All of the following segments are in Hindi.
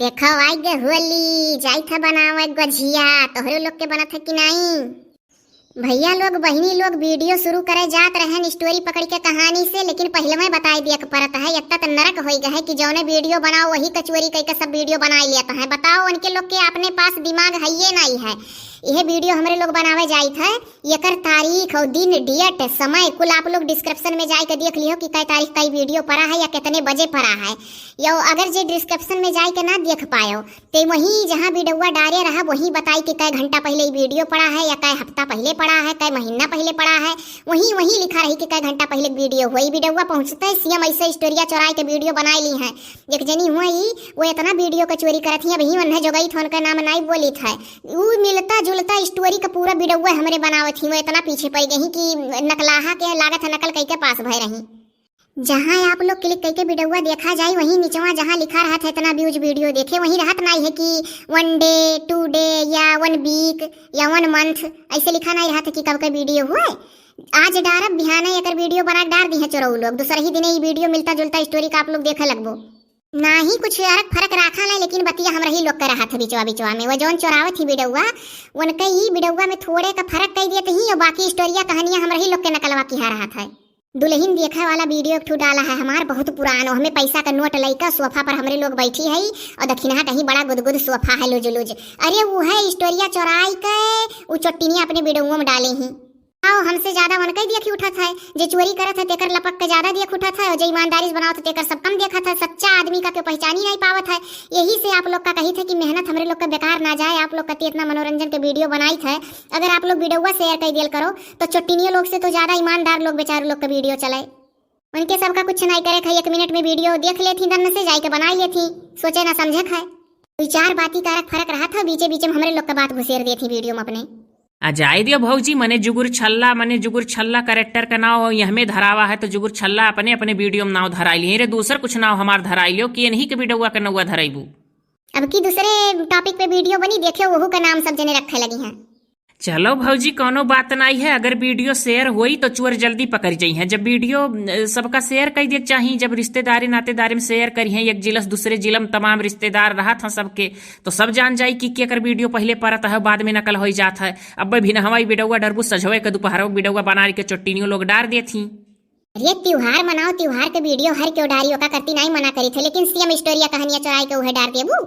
देखो आई गे होली जाई था बनावे गझिया तोहरे लोग के बनत है कि नहीं। भैया लोग बहनी लोग वीडियो शुरू करे जात रहन स्टोरी पकड़ के कहानी से, लेकिन पहले मैं बताई दिया परत है इतना तो नरक हो गया है कि जौने वीडियो बनाओ वही कचोरी कह के सब वीडियो बना लिया है। बताओ उनके लोग के अपने पास दिमाग है ये नहीं है। यह वीडियो हमारे लोग बनावे जाई था, एकर तारीख और दिन डेट समय कुल आप लोग डिस्क्रिप्शन में जाके देख लियो कि कई तारीख कई वीडियो पड़ा है या कितने बजे पड़ा है। या अगर जे डिस्क्रिप्शन में जाके ना देख पायो तो वहीं जहाँ वीडियो डाले रहा वहीं बताई कि कई घंटा पहले ये वीडियो पड़ा है या कई हफ्ता पहले पड़ा है कई महीना पहले पड़ा है। वहीं वहीं लिखा रही कि कई घंटा पहले वीडियो हुई। वीडियो पहुँचते है सीएम ऐसे स्टोरिया चौराई के वीडियो बना ली है। एक जनी हुई वो इतना वीडियो का चोरी करत थी, अभी उन्हें जो गई थी उनका नाम नहीं बोली था। वो मिलता जुलता स्टोरी का पूरा वीडियो हमारे बनावत थी। वो इतना पीछे पड़ गई कि नकलाहा के लागत है नकल कई के पास भय रही। जहाँ आप लोग क्लिक करके वीडियो देखा जाए वहीं नीचवा जहाँ लिखा रहा था इतना व्यूज वीडियो देखे वहीं रहत नहीं है कि 1 डे 2 डे या 1 वीक या 1 मंथ ऐसे लिखा नहीं रहा था कि कब का वीडियो हुआ। आज डारब बिहान एक वीडियो बना डार दी है चोरऊ लोग, दूसरे ही दिन ये वीडियो मिलता जुलता स्टोरी का आप लोग देखे लगबो ना ही कुछ फर्क रखा है। लेकिन बतिया हमरा ही लोग का रहा था बिचवा बिचवा में वो जौन चोरावत थी वीडियो उनके ही वीडियो में थोड़े का फर्क कर दिए ही और बाकी स्टोरिया कहानियां हमरा ही लोग के नकलवा की रहा था। दुल्हन देखा वाला वीडियो ठू डाला है हमार बहुत पुरानो, हमें पैसा का नोट लइका सोफा पर हमरे लोग बैठी है और दक्षिणा कहीं बड़ा गुदगुद सोफा है लुज लुज। अरे वो है स्टोरिया चौराई के वो चोटिनिया अपने वीडियो में डाले ही। आओ हमसे ज्यादा उनका ही देख उठा था, जे चोरी करा था तेकर लपक के ज्यादा देख उठा था और जे ईमानदारी बनाओ था तेकर सब कम देखा था। सच्चा आदमी का क्यों पहचान ही नहीं पावत है। यही से आप लोग का कही था कि मेहनत हमारे लोग का बेकार ना जाए। आप लोग का इतना मनोरंजन के वीडियो बनाई था, अगर आप लोग वीडियो शेयर कर दिया करो तो चोटिनियों लोग से तो ज्यादा ईमानदार लोग बेचारे लोग का वीडियो चले। उनके सबका कुछ नहीं करे था, 1 मिनट में वीडियो देख लेती दन से जाके बना लेती, सोचे ना समझे खाए। विचार बाती कारक फर्क रहा था, बीचे बीचे में हमारे लोग का बात घुसेर दी थी वीडियो में अपने। अजाई दियो भौजी मने जुगुर छल्ला कैरेक्टर का नाव यहमें धरावा है तो जुगुर छल्ला अपने अपने वीडियो में नाव धराई लिए रे दूसर कुछ नाव हमार धराई लियो कि नहीं के वीडियो का नौवा धराइबू। अब की दूसरे टॉपिक पे वीडियो बनी देखियो वहू का नाम सब जने रखे लगी हैं। चलो भौजी कोनो बात नहीं है, अगर वीडियो शेयर हुई तो चोर जल्दी पकड़ जाई है। जब वीडियो सबका शेयर कर दिया चाहिए, जब रिश्तेदारी नातेदारी में शेयर करी है एक जिलस दूसरे जिलम तमाम रिश्तेदार रहा था सबके तो सब जान जाई कि अगर वीडियो पहले परत है बाद में नकल हो जाता है। अब भी न हवाई वीडियो डरबू सजवे के दोपहर वीडियो बना के चोटिनियों लोग डार दी थी। अरे त्योहार मनाओ, त्योहार के वीडियो हर क्यों डारियो का करती नहीं मना करी थे, लेकिन सीएम स्टोरिया कहानियां चुराई के उहे डार देबू।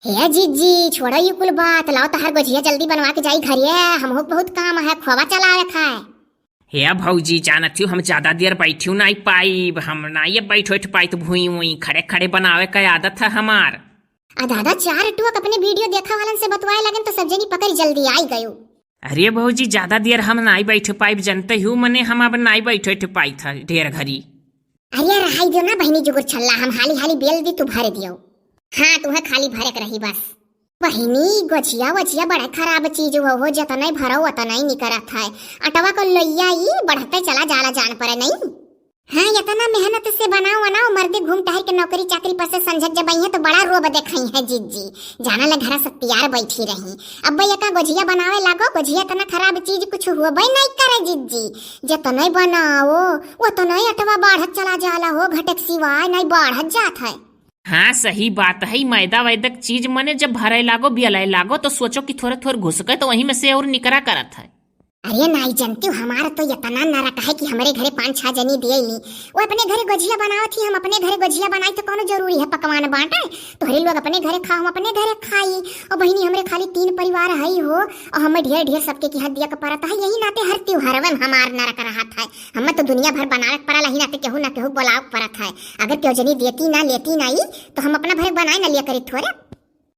हे जीजी छोड़ो ये कुल बात, लाओ तो हर गोझिया जल्दी बनवा के जाई घरिए, हमहु बहुत काम है खोवा चलावे खाए। हे भौजी जानत हम ज्यादा देर बैठू नहीं पाई, हम ना ये बैठ पाई तो भूई हुई खड़े खड़े बनावे का आदत है हमार। दादा 4 टूक अपने वीडियो देखा वालन से बतवाए लगन तो सब जनी पकड़ जल्दी आई गयो। अरे भौजी ज्यादा देर हम नहीं बैठ पाई, जानते हूँ मने हम अब नहीं बैठ पाई था ढेर घड़ी। अरे रहाई दियो ना बहनी जुगुर छल्ला, हम हाली हाली बेल दी तू भर दियो। हाँ तुम्हें खाली भरे के रही बस। बहनी गोझिया वझिया बड़ा खराब चीज हो जतना भरो उतना ही निकरत है। अटवा को लोइया ही बढ़ते चला जाला जान पड़े नहीं। हाँ इतना मेहनत से बनाओ मर्दे घूम टहर के नौकरी चाकरी पर से संझक जब आई है तो बड़ा रोब देखई है जीजी, जाना ले घर सत्यार बैठी रही। अब का गोझिया बनावे लागो, गोझिया इतना खराब चीज कुछ हुआ नहीं करे जीजी, जतना बनाओ उतना ही अटवा बढ़त चला जाला हो, घटक सिवाय नहीं बढ़त जात है। हाँ सही बात है, मैदा वैदक चीज मने जब भरे लागो बियलाए लागो तो सोचो कि थोड़े थोड़े घुस गए तो वहीं में से और निकरा करत है। अरे नहीं जानती हूँ हमारा तो इतना नरक है कि हमारे घरे 5-6 जनी दिए ली, वो अपने घरे गोझिया बनाओ थी, हम अपने घरे गोझिया बनाई तो कौन जरूरी है पकवान बांटे, तोहरे लोग अपने घरे खाओ हम अपने घरे खाई। और बहनी हमरे खाली 3 परिवार है हो और हमें ढेर ढेर सबके की हद दिया का परत है, यही नाते हर त्योहार में हमार नरक रहा था। हमें तो दुनिया भर बनावे पड़ा ही नाते केहू ना केहू बोलाव परत है। अगर क्यों जनी देती ना लेती नहीं तो हम अपना भर बनाए ना लिया करी थोड़ा।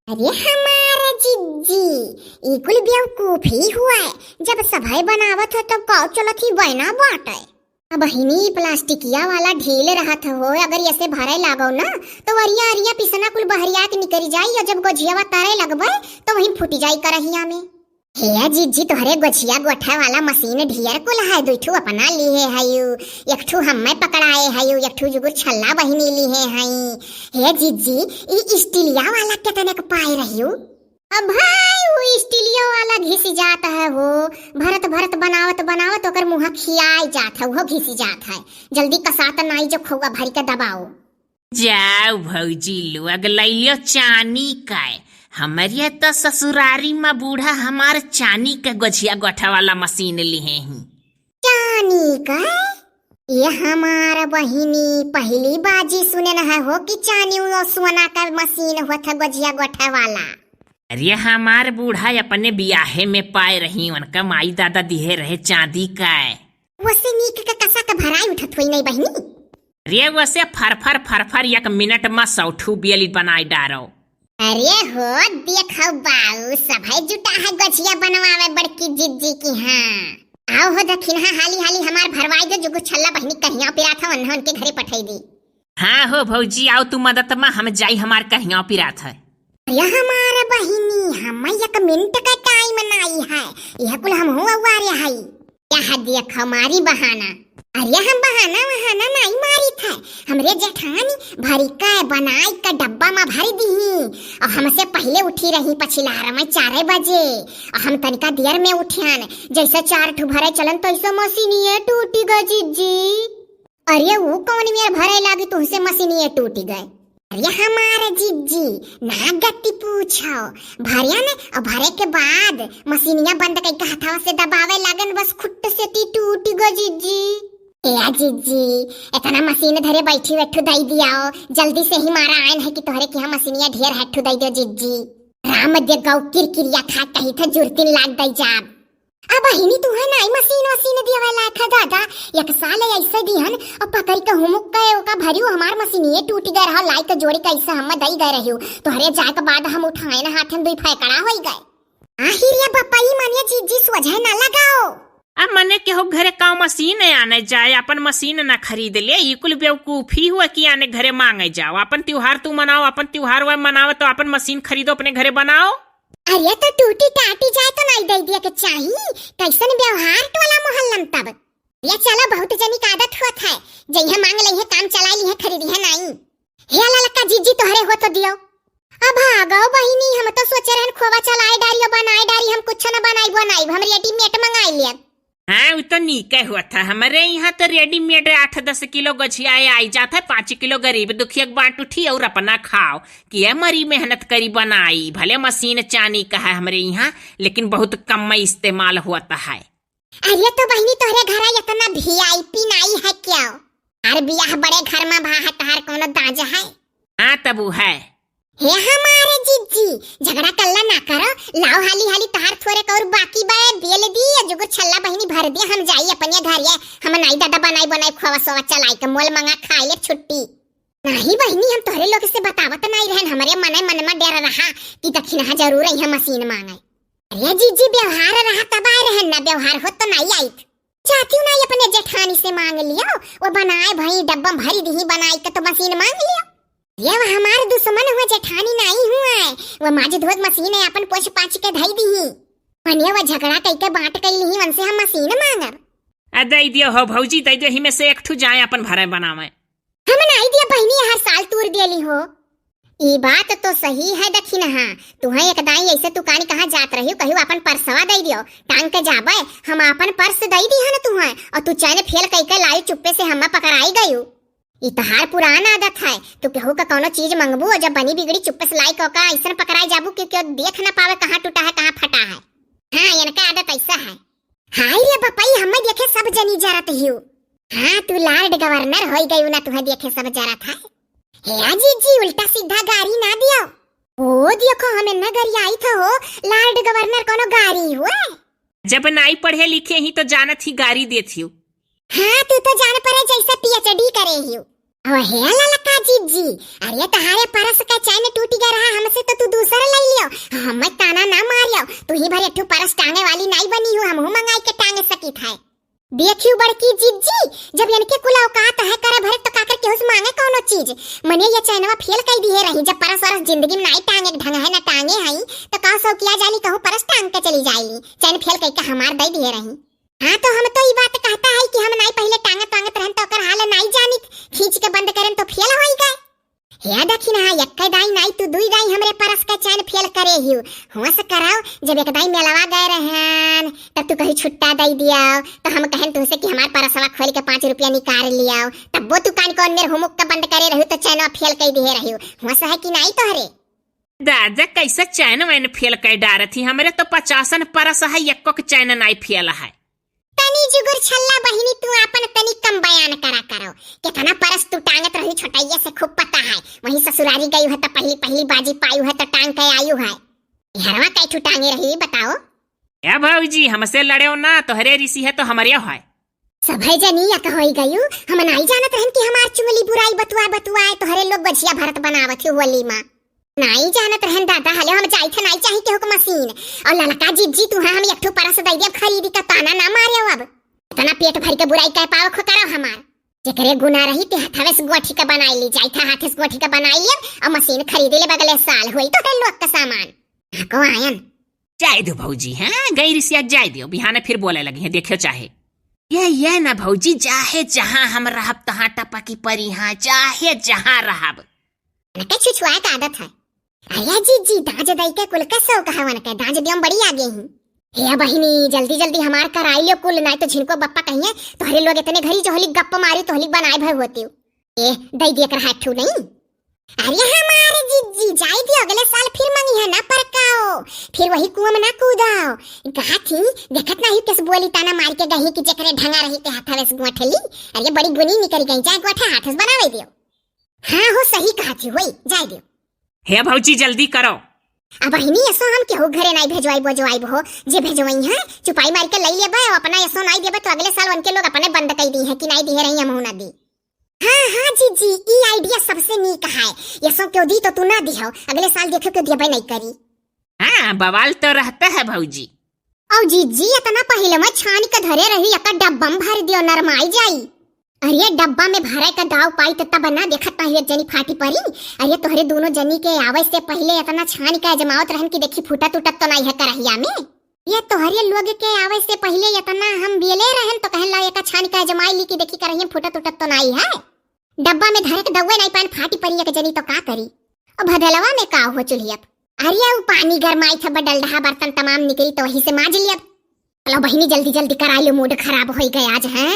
अरे हमारा जिज्जी इकुल बेवकूफ ही हुआ है, जब सभाई बनावत हो तब कौ चलत ही बना बाटे। अब बहिनी प्लास्टिकिया वाला ढील रहा था हो, अगर ऐसे भरे लागो ना तो अरिया अरिया पिसना कुल बहरिया के निकरी जाई और जब गोझियावा तारे लगबे तो वहीं फूटी जाई करहिया में। हे जीजी तोहरे गोझिया गोठा वाला मशीन ढियर कुल है, 2 ठू अपना लिए हयू, 1 ठू हमें पकड़ाए हयू, 1 ठू जुगुर छल्ला बहिनी लिए हई। हे जीजी ई स्टीलिया वाला कितने का पाए रहियो। अब भाई वो स्टीलिया वाला घिस जाता है, वो भरत भरत बनावत ओकर मुँह खियाई जात है, वो घिस जात है, जल्दी कसाता नहीं जो खोगा भर के दबाओ। जाओ भौजी लोग लैलियो चानी का। हमारे तो ससुरारी में बूढ़ा हमार चानी के गछिया गोठा वाला मशीन लिए ही। चानी का? ये हमारा बहिनी पहली बाजी सुने न है हो कि चानी और सोना का मशीन होता गजिया गोठा वाला। अरे हमार बूढ़ा अपने बियाहे में पाए रही, उनका माई दादा दिए रहे चांदी का। वैसे नीक का कसा का भराई उठत हुई नहीं बहिनी। अरे वैसे फरफर फरफर एक मिनट में सौठू बियली बनाई डारो। अरे हो देखो बाऊ सब है जुटा है गछिया बनवावे बड़की जिज्जी की। हाँ आओ हो दखिन हाली हाली हमार भरवाई दे जुगु छल्ला बहिनी कहिया पिरा था उनके घरे पठाई दी। हाँ हो भौजी आओ तू मदद में हम जाई हमार कहिया पिरा था। यह हमारा बहिनी हम एक मिनट का टाइम नहीं है, यह कुल हम हुआ वारे है। यह देख हमारी बहाना। अरे हम बहाना वहाना नहीं मारी थे, हमरे जेठानी भरी का बनाई का डब्बा में भरी दी और हमसे पहले उठी रही पछिलारा में 4 बजे और हम तनिका देर में उठियान। जैसे 4 ठू भरे चलन तो ऐसा मशीनिये टूटी गई जीजी। अरे वो कौन मेरे भरे लागी तुमसे मशीनिये टूटी गए? अरे हमारा जीजी ना गति पूछो भरिया ने और भरे के बाद मशीनिया बंद करके हथवा से दबावे लगन बस खुट्ट से टूट गई जीजी। ए जीजी इतना मशीन धरे बैठी बैठू दई दियाओ, जल्दी से ही मारा आयन है कि तोहरे की हम मशीनिया ढेर हट्ठू दई दो जीजी। राम दे गौ किरकिरिया खा कही था जुर्तिन लाग दई जाब। अब बहिनी तू है नाई मशीन दिया लाखा दादा एक साल ऐसे दिहन और पकड़ के हुमुक के ओका भरियो हमार मशीनिये टूट गए रहा लाई के जोड़ी कैसे हम दई गए रहियो तोहरे जाए के बाद हम उठाए ना हाथन दुई फैकड़ा होई गए। आहिरिया बपाई मानिया जीजी सोझे ना लगाओ। अब मने के हो घरे का मशीन आने जाए अपन मशीन ना खरीद ले, ये कुल बेवकूफी हुआ कि आने घरे मांगे जाओ। अपन त्योहार तू मनाओ, अपन त्योहार वह मनाओ तो अपन मशीन खरीदो अपने घरे बनाओ। अरे तो टूटी टाटी जाए तो नहीं दे दिया के चाहिए कैसन व्यवहार टोला मोहल्ला तब। ये चला बहुत जनी का आदत होत है जइहा मांग लइहे काम चला ली है खरीदी है नहीं। हे ललका जीजी तोहरे हो तो दियो। अब भागो बहिनी हम तो सोचे रहन खोवा चलाए डारियो बनाए डारी हम कुछ न बनाई हम रेडीमेड मंगाई लिया। हाँ वो तो नीके हुआ था। हमारे यहाँ तो रेडीमेड 8-10 किलो गछिया आई जाता है, 5 किलो गरीब दुखिया बांट उठी और अपना खाओ कि मरी मेहनत करी बनाई। भले मशीन चानी का है हमारे यहाँ लेकिन बहुत कम इस्तेमाल होता है। अरे तो बहिनी तोहरे घर इतना वीआईपी नहीं है क्या? हर बियाह बड़े घर में भा हतार कोनो दाजा है। हाँ तब है। हे हमारे जीजी झगड़ा कल्ला ना करो, लाओ हाली हाली तहार थोड़े और बाकी बे बेल दी जुगु छल्ला बहिनी भर दिया हम जाई अपने घर ये हम नाई दादा बनाई खोवा सोवा चलाई के मोल मंगा खाए ले छुट्टी। नहीं बहिनी हम तोहरे लोग से बतावत नहीं रहन, हमारे मन में डर रहा कि दक्षिणा जरूर यह मशीन मांगे। अरे जीजी व्यवहार रहा तब आए रहन ना, व्यवहार हो तो नहीं आई चाहती हूँ ना अपने जेठानी से मांग लियो वो बनाए भाई डब्बा भरी दी बनाई के तो मशीन मांग लियो। ये वो हमारे दुश्मन हुआ जेठानी नहीं हुआ है, वो माजी धोत मशीन है अपन पोछ पाछ के धई दी मनिया वो झगड़ा कई के बांट कई ली वनसे हम मशीन मांगब। दई दियो हो भौजी दई दियो ही में से एक ठू जाए अपन भरे बनावे। हम नहीं दिया बहिनी हर साल तूर देली हो। ई बात तो सही है दखिन। हाँ तू है एक दाई ऐसे तू कानी कहाँ जात रही कहियो अपन पर्सवा दई दियो टांग के जाबे हम अपन पर्स दई दी है ना तू है और तू चैन फेल कई के लाई चुप्पे से हम पकड़ाई गयो। इतहार पुराना आदत है तू केहू का कोनो चीज मंगबू और जब बनी बिगड़ी चुप्पे से लाई का ऐसा पकड़ाई जाबू कि क्यों देख ना पावे कहाँ टूटा है कहाँ फटा है। हाँ इनका आदत ऐसा है। हाय रे बपाई हमें देखे सब जनी जरत हियो। हाँ तू लॉर्ड गवर्नर हो गई ना तुम्हें देखे सब जरत है। हे जीजी उल्टा सीधा गाड़ी ना दियो। ओ देखो हमें न गाड़ी आई था हो लॉर्ड गवर्नर कोनो गाड़ी हुआ। जब नहीं पढ़े लिखे ही तो जानत ही गाड़ी देती हूँ। हाँ तू तो जान पड़े जैसे पीएचडी करे ही। ओ हे ललका जीजी अरे तहारे परस का चैन टूट गया रहा हमसे तो तू दूसरा ले लियो हम ताना ना मारियो तू ही भरे ठू परस टांगे वाली नहीं बनी हो हम मंगाई के टांगे सकी था। देखियो बड़की जीजी जब इनके कुल औकात है करे भरे तो काकर के उस मांगे कोनो चीज मने ये चैनवा फेल कई दिए रही जब परस वरस जिंदगी में नहीं टांगे ढंग है ना टांगे हई तो का सो किया जाली कहूं परस टांग के चली जाई चैन फेल कई के हमार दई दिए रही। हाँ तो हम तो ये बात कहता है कि हम नहीं पहले टांगत रहन तो कर हाल नहीं जानित खींच के बंद करन तो फेल होई गए। हे देखी ना एक दाई नहीं तू दुई दाई हमरे परस का चैन फेल करे हियो हुआ से कराओ। जब एक दाई मेलवा गए रहन तब तू कहीं छुट्टा दई दियाओ तो हम कहन तुमसे कि हमार परसवा खोल के 5 रुपया निकाल लियाओ, तब वो तू कान कौन मेरे हुमुक का बंद करे रहियो तो चैनवा फेल कर दिए रहियो। हुआ से है कि नहीं तोहरे दादा कैसे चैन वैन फेल कर डार थी, हमरे तो 50 परस है, एको के चैन नहीं फेल है। तनी जुगुर छल्ला बहिनी तू अपन तनी कम बयान करा करो। कितना परस तू टांगत रही छोटैया से खूब पता है। वहीं ससुरारी गई है तो पहली पहली बाजी पायु है तो टांग के आयु है। हरवा कैठू टांगे रही बताओ। ए भौजी हमसे लड़े ना तोहरे ऋषि है तो हमारे है। सभे जनी या होई गयु हम नहीं जानत रहन कि हमार चुगली बुराई बतुआए तोहरे लोग गजिया भरत बनावत हो होली मां। नहीं जानत रहन दादा हले हम जाई थे नहीं चाही केहू के मशीन और ललका जीजी तू हम एकठो परस दई देब खरीदी त ताना ना मारियो। अब इतना पेट भर के बुराई कह पाओ खो करो हमार जेकरे गुना रही ते हाथवे से गोठी का बनाई ली जाई था, हाथे से गोठी का बनाई ले और मशीन खरीदे ले बगले साल होई तो लोग का सामान को आयन जाय दो भौजी। हां गई ऋषिया जाय दियो, बिहाने फिर बोले लगी है देखियो चाहे ये ना भौजी चाहे जहां हम रहब तहां टपकी परी हां चाहे जहां रहब न के छुछुआ का आदत है। अरे जीजी दाज दई के कुल का सौ कहवन के दाज दियम बड़ी आगे ही। हे बहिनी जल्दी जल्दी हमार कराई लियो कुल नहीं तो झिनको बप्पा कहिए तोहरे लोग इतने घरी जो होली गप्प मारी तो होली बनाए भर होती ए दई दिया कर हाथ ठू नहीं। अरे हमारे जीजी जाई दियो अगले साल फिर मंगी है ना परकाओ फिर वही कुआं में ना कूदाओ। कहा थी देखत नहीं किस बोली ताना मार के गही कि जेकरे ढंगा रही ते हाथवे से गोठली। अरे बड़ी गुनी निकल गई जाए गोठा हाथ से बनावे दियो। हां हो सही कहा थी होई जाई दियो। हे भौजी जल्दी करो। अब बहिनी ऐसो हम केहू घरे नहीं भेजवाई बोजवाई हो जे भेजवाई है चुपाई मार के लई लेबे अपना ऐसो नहीं देबे तो अगले साल उनके लोग अपने बंद कर दी है कि नहीं दी रही हम ना दी। हां जीजी ई आइडिया सबसे नीक है। ऐसो क्यों दी तो तू ना दिहो अगले साल देखो क्यों देबे नहीं करी। हां बवाल तो रहता है भौजी। औ जीजी इतना पहले में छान के धरे रही एक डब्बा में भर दियो नरमाई जाई। अरे डब्बा में भरे का दाव पाई तो तब ना देखत नहीं एक जनी फाटी परी। अरे तोहरे दोनों जनी के आवे से पहले इतना छान का जमावत रहन की देखी फूटा टूटत तो नहीं है करहिया में। ये तोहरे लोग के आवे से पहले इतना हम बेले रहन तो कहन ला एक छान का जमाई ली की देखी करहिया फूटा टूटत तो नहीं है। डब्बा में धरे के दवे नहीं पान फाटी परी एक जनी तो का करी। और भदलवा में का हो चुलियत। अरे वो पानी गरमाई था डलडहा बर्तन तमाम निकली तो वही से मांज लियत। चलो बहिनी जल्दी जल्दी करा लो मूड खराब हो गया आज है।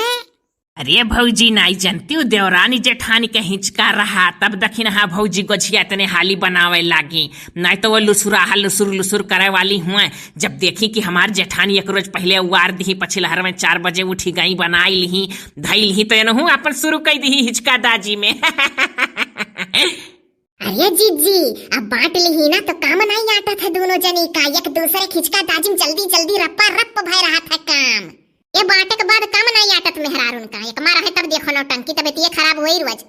अरे भौजी नहीं जानती हूँ देवरानी जेठानी के हिंचका रहा तब दखिन हाँ भौजी गोझिया इतने हाली बनावे लागी नहीं तो वो लुसुराहा लुसुर लुसुर करे वाली हुए। जब देखी कि हमार जेठानी एक रोज पहले उवार दी पछिलहर में 4 बजे उठी गई बनाई ली धई ली तो एनहू अपन शुरू कर दी हिचका दाजी में। अरे जीजी अब बांट ली ना तो काम नहीं आता था दोनों जनी का एक दूसरे खिचका दाजी में जल्दी जल्दी रप्पा रप्प भय रहा था काम। ये बांटे के बाद काम नहीं आता मेहरार उनका एक मारा है तब देखो नौटंकी तबियत ये खराब हुई रोज।